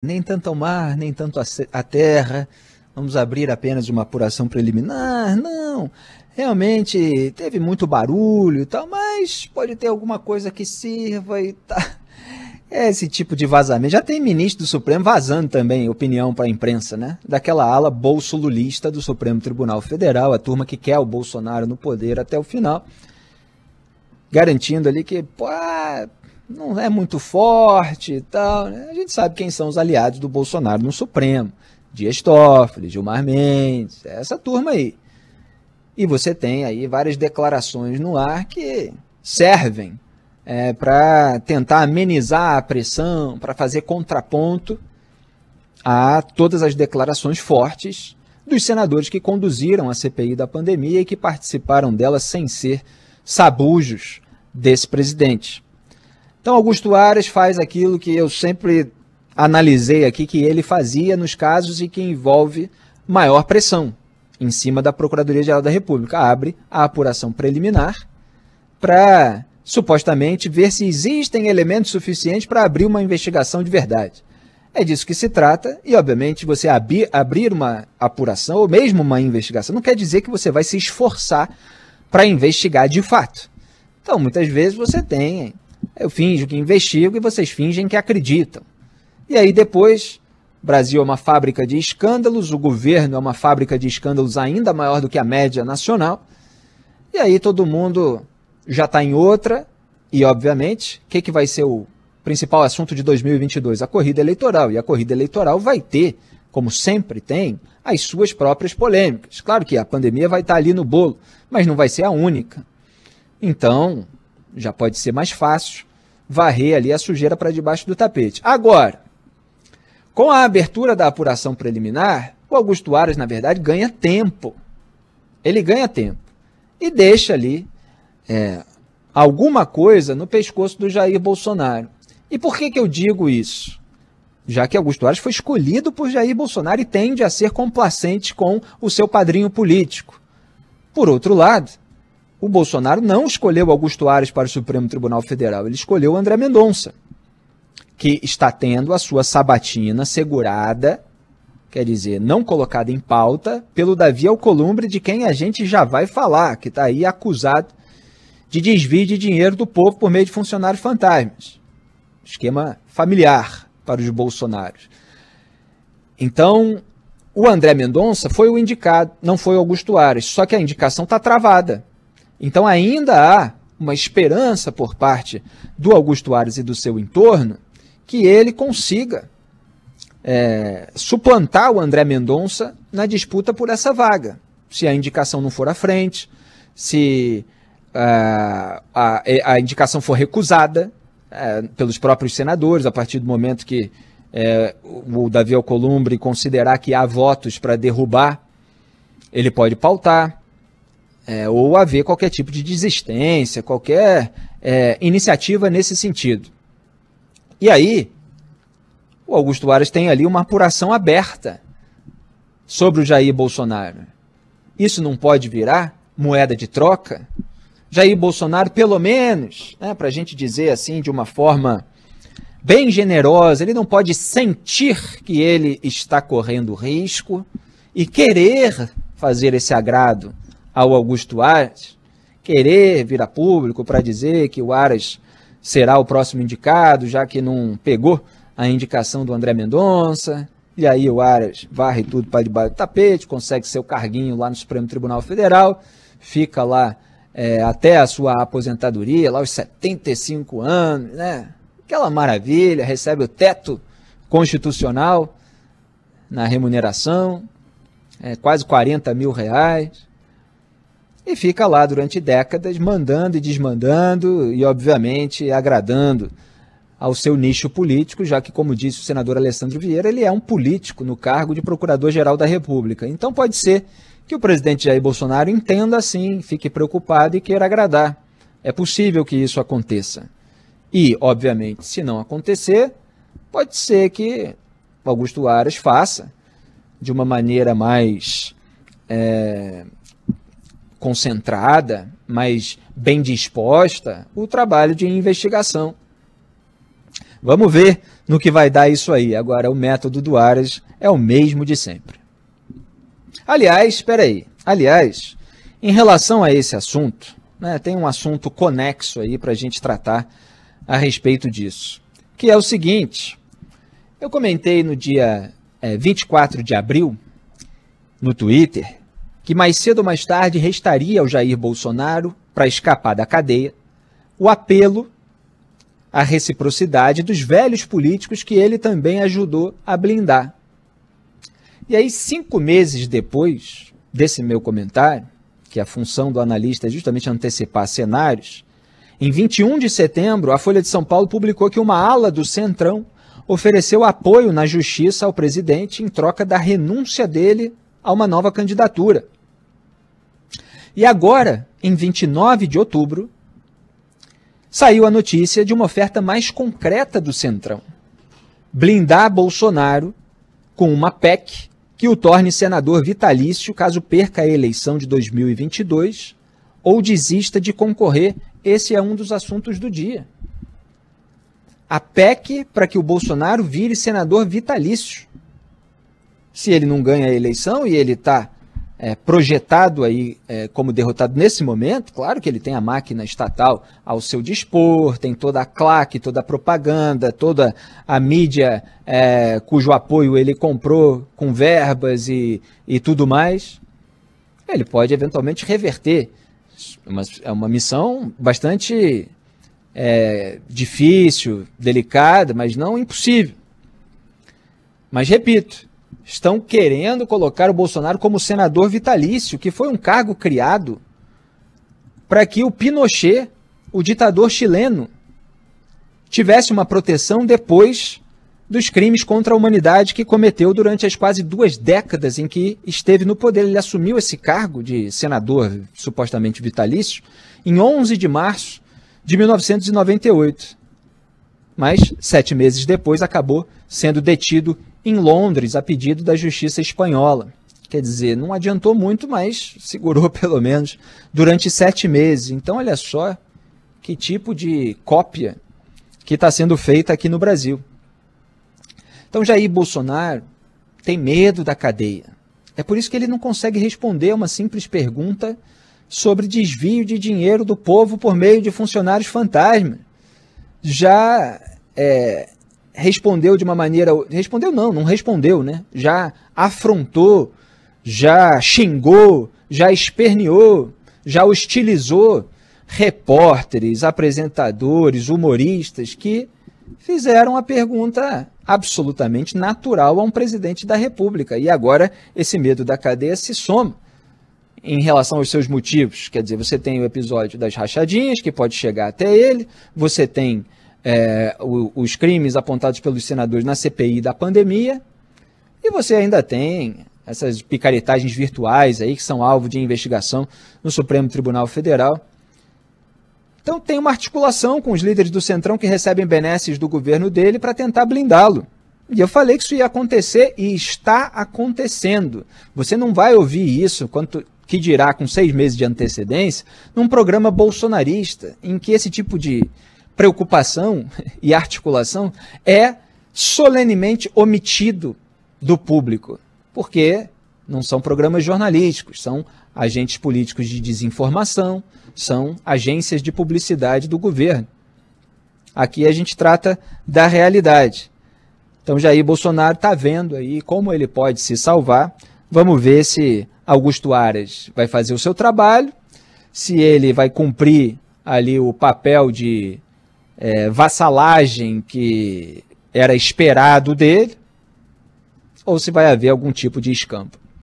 Nem tanto ao mar, nem tanto à terra. Vamos abrir apenas uma apuração preliminar. Não, realmente teve muito barulho e tal, mas pode ter alguma coisa que sirva e tal. É esse tipo de vazamento. Já tem ministro do Supremo vazando também opinião para a imprensa, né? Daquela ala bolsolulista do Supremo Tribunal Federal, a turma que quer o Bolsonaro no poder até o final, garantindo ali que, pô, não é muito forte e tal, né? A gente sabe quem são os aliados do Bolsonaro no Supremo. Dias Toffoli, Gilmar Mendes, essa turma aí. E você tem aí várias declarações no ar que servem para tentar amenizar a pressão, para fazer contraponto a todas as declarações fortes dos senadores que conduziram a CPI da pandemia e que participaram dela sem ser sabujos desse presidente. Então, Augusto Aras faz aquilo que eu sempre analisei aqui que ele fazia nos casos em que envolve maior pressão em cima da Procuradoria-Geral da República. Abre a apuração preliminar para, supostamente, ver se existem elementos suficientes para abrir uma investigação de verdade. É disso que se trata e, obviamente, você abrir uma apuração ou mesmo uma investigação não quer dizer que você vai se esforçar para investigar de fato. Então, muitas vezes você tem... Eu finjo que investigo e vocês fingem que acreditam. E aí depois, o Brasil é uma fábrica de escândalos, o governo é uma fábrica de escândalos ainda maior do que a média nacional. E aí todo mundo já está em outra e, obviamente, o que vai ser o principal assunto de 2022? A corrida eleitoral. E a corrida eleitoral vai ter, como sempre tem, as suas próprias polêmicas. Claro que a pandemia vai estar ali no bolo, mas não vai ser a única. Então, já pode ser mais fácil varrer ali a sujeira para debaixo do tapete. Agora, com a abertura da apuração preliminar, o Augusto Aras, na verdade, ganha tempo. Ele ganha tempo e deixa ali alguma coisa no pescoço do Jair Bolsonaro. E por que eu digo isso? Já que Augusto Aras foi escolhido por Jair Bolsonaro e tende a ser complacente com o seu padrinho político. Por outro lado, o Bolsonaro não escolheu Augusto Aras para o Supremo Tribunal Federal, ele escolheu André Mendonça, que está tendo a sua sabatina segurada, quer dizer, não colocada em pauta, pelo Davi Alcolumbre, de quem a gente já vai falar, que está aí acusado de desvio de dinheiro do povo por meio de funcionários fantasmas. Esquema familiar para os bolsonaros. Então, o André Mendonça foi o indicado, não foi o Augusto Aras, só que a indicação está travada. Então ainda há uma esperança por parte do Augusto Aras e do seu entorno que ele consiga suplantar o André Mendonça na disputa por essa vaga. Se a indicação não for à frente, se a indicação for recusada pelos próprios senadores, a partir do momento que o Davi Alcolumbre considerar que há votos para derrubar, ele pode pautar. Ou haver qualquer tipo de desistência, qualquer iniciativa nesse sentido. E aí, o Augusto Aras tem ali uma apuração aberta sobre o Jair Bolsonaro. Isso não pode virar moeda de troca? Jair Bolsonaro, pelo menos, para a gente dizer assim de uma forma bem generosa, ele não pode sentir que ele está correndo risco e querer fazer esse agrado ao Augusto Aras, querer vir a público para dizer que o Aras será o próximo indicado, já que não pegou a indicação do André Mendonça, e aí o Aras varre tudo para debaixo do tapete, consegue seu carguinho lá no Supremo Tribunal Federal, fica lá até a sua aposentadoria, lá aos 75 anos, né? Aquela maravilha, recebe o teto constitucional na remuneração, quase R$40 mil, e fica lá durante décadas mandando e desmandando e, obviamente, agradando ao seu nicho político, já que, como disse o senador Alessandro Vieira, ele é um político no cargo de Procurador-Geral da República. Então pode ser que o presidente Jair Bolsonaro entenda assim, fique preocupado e queira agradar. É possível que isso aconteça. E, obviamente, se não acontecer, pode ser que Augusto Aras faça de uma maneira mais concentrada, mais bem disposta, o trabalho de investigação. Vamos ver no que vai dar isso aí. Agora, o método do Aras é o mesmo de sempre. Aliás, espera aí. Aliás, em relação a esse assunto, né, tem um assunto conexo aí para a gente tratar a respeito disso, que é o seguinte: eu comentei no dia 24 de abril, no Twitter, que mais cedo ou mais tarde restaria ao Jair Bolsonaro, para escapar da cadeia, o apelo à reciprocidade dos velhos políticos que ele também ajudou a blindar. E aí, 5 meses depois desse meu comentário, que a função do analista é justamente antecipar cenários, em 21 de setembro, a Folha de São Paulo publicou que uma ala do Centrão ofereceu apoio na justiça ao presidente em troca da renúncia dele a uma nova candidatura. E agora, em 29 de outubro, saiu a notícia de uma oferta mais concreta do Centrão: blindar Bolsonaro com uma PEC que o torne senador vitalício caso perca a eleição de 2022 ou desista de concorrer. Esse é um dos assuntos do dia. A PEC para que o Bolsonaro vire senador vitalício. Se ele não ganha a eleição e ele está projetado aí como derrotado nesse momento, claro que ele tem a máquina estatal ao seu dispor, tem toda a claque, toda a propaganda, toda a mídia cujo apoio ele comprou com verbas e tudo mais. Ele pode eventualmente reverter. É uma missão bastante difícil, delicada, mas não impossível. Mas repito, estão querendo colocar o Bolsonaro como senador vitalício, que foi um cargo criado para que o Pinochet, o ditador chileno, tivesse uma proteção depois dos crimes contra a humanidade que cometeu durante as quase 2 décadas em que esteve no poder. Ele assumiu esse cargo de senador supostamente vitalício em 11 de março de 1998. Mas 7 meses depois acabou sendo detido em Londres, a pedido da justiça espanhola. Quer dizer, não adiantou muito, mas segurou pelo menos durante 7 meses. Então, olha só que tipo de cópia que está sendo feita aqui no Brasil. Então, Jair Bolsonaro tem medo da cadeia. É por isso que ele não consegue responder a uma simples pergunta sobre desvio de dinheiro do povo por meio de funcionários fantasma. Já respondeu de uma maneira... Respondeu não respondeu, né? Já afrontou, já xingou, já esperneou, já hostilizou repórteres, apresentadores, humoristas que fizeram a pergunta absolutamente natural a um presidente da República. E agora esse medo da cadeia se soma em relação aos seus motivos. Quer dizer, você tem o episódio das rachadinhas, que pode chegar até ele, você tem os crimes apontados pelos senadores na CPI da pandemia, e você ainda tem essas picaretagens virtuais aí que são alvo de investigação no Supremo Tribunal Federal. Então tem uma articulação com os líderes do Centrão que recebem benesses do governo dele para tentar blindá-lo. E eu falei que isso ia acontecer e está acontecendo. Você não vai ouvir isso, que dirá com 6 meses de antecedência, num programa bolsonarista, em que esse tipo de preocupação e articulação é solenemente omitido do público, porque não são programas jornalísticos, são agentes políticos de desinformação, são agências de publicidade do governo. Aqui a gente trata da realidade. Então Jair Bolsonaro está vendo aí como ele pode se salvar. Vamos ver se Augusto Aras vai fazer o seu trabalho, se ele vai cumprir ali o papel de vassalagem que era esperado dele, ou se vai haver algum tipo de escampo.